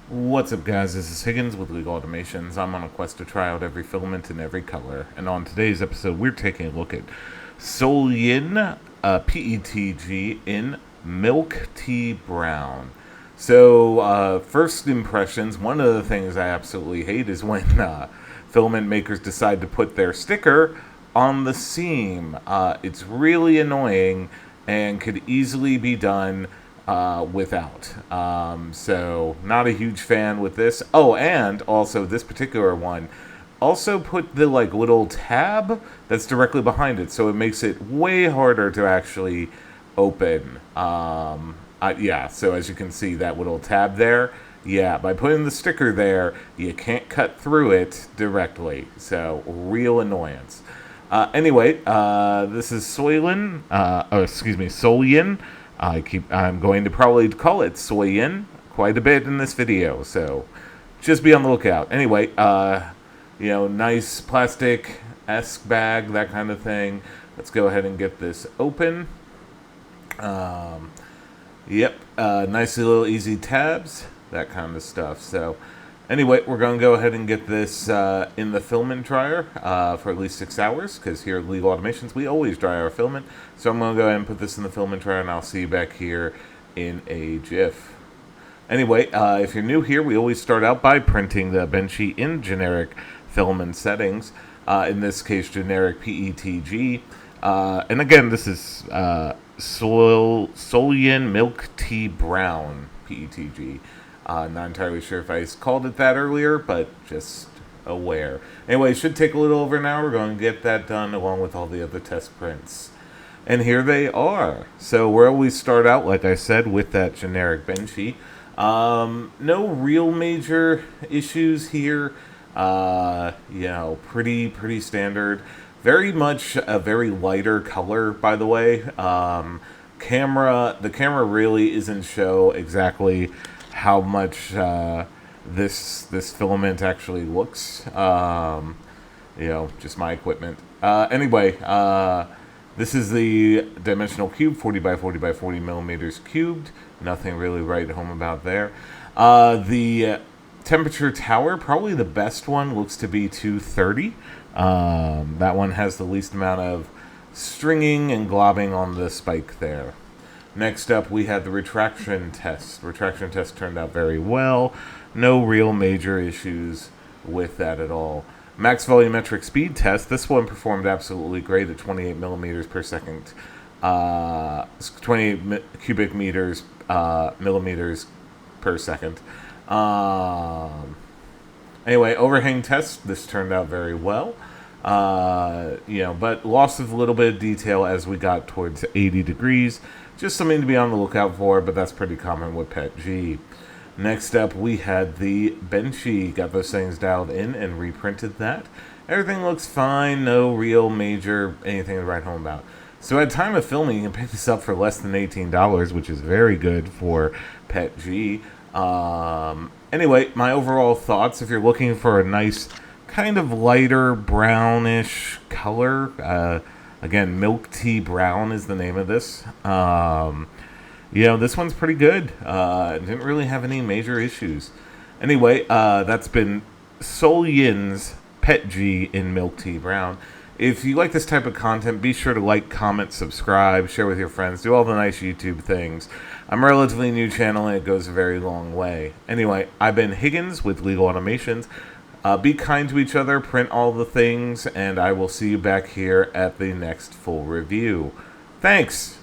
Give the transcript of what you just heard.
What's up, guys? This is Higgins with Legal Automations. I'm on a quest to try out every filament in every color, and on today's episode we're taking a look at SOLEYIN PETG in milk tea brown. So first impressions, one of the things I absolutely hate is when filament makers decide to put their sticker on the seam. It's really annoying and could easily be done without. So not a huge fan with this. Oh, and also this particular one also put the little tab that's directly behind it, so it makes it way harder to actually open. Yeah, so as you can see, that little tab there, yeah, by putting the sticker there, you can't cut through it directly. So real annoyance. Anyway, this is SOLEYIN, SOLEYIN. I'm going to probably call it SOLEYIN quite a bit in this video, so just be on the lookout. Anyway, nice plastic-esque bag, that kind of thing. Let's go ahead and get this open. Nice little easy tabs, that kind of stuff. So anyway, we're going to go ahead and get this in the filament dryer for at least 6 hours, because here at Legal Automations, we always dry our filament. So I'm going to go ahead and put this in the filament dryer, and I'll see you back here in a jiff. Anyway, if you're new here, we always start out by printing the benchy in generic filament settings, in this case, generic PETG. And again, this is SOLEYIN Milk Tea Brown PETG. Not entirely sure if I called it that earlier, but just aware. Anyway, it should take a little over an hour. We're going to get that done along with all the other test prints. And here they are. So we'll always start out, like I said, with that generic benchy. No real major issues here. Pretty standard. Very much a very lighter color, by the way. The camera really isn't show exactly how much this filament actually looks. Just my equipment. This is the dimensional cube, 40 by 40 by 40 millimeters cubed. Nothing really right home about there. The temperature tower, probably the best one, looks to be 230. That one has the least amount of stringing and globbing on the spike there. Next up, we had the retraction test. Retraction test turned out very well. No real major issues with that at all. Max volumetric speed test. This one performed absolutely great at 28 millimeters per second. 28 cubic meters, millimeters per second. Anyway, overhang test. This turned out very well. But lost a little bit of detail as we got towards 80 degrees. Just something to be on the lookout for, but that's pretty common with PETG. Next up, we had the benchy. Got those things dialed in and reprinted that. Everything looks fine. No real major anything to write home about. So at time of filming, you can pick this up for less than $18, which is very good for PETG. Anyway, my overall thoughts, if you're looking for a nice kind of lighter brownish color, again, milk tea brown is the name of this. This one's pretty good. Didn't really have any major issues. Anyway, that's been SOLEYIN's PETG in milk tea brown. If you like this type of content, be sure to like, comment, subscribe, share with your friends, do all the nice YouTube things. I'm a relatively new channel, and it goes a very long way. Anyway, I've been Higgins with Legal Automations. Be kind to each other, print all the things, and I will see you back here at the next full review. Thanks!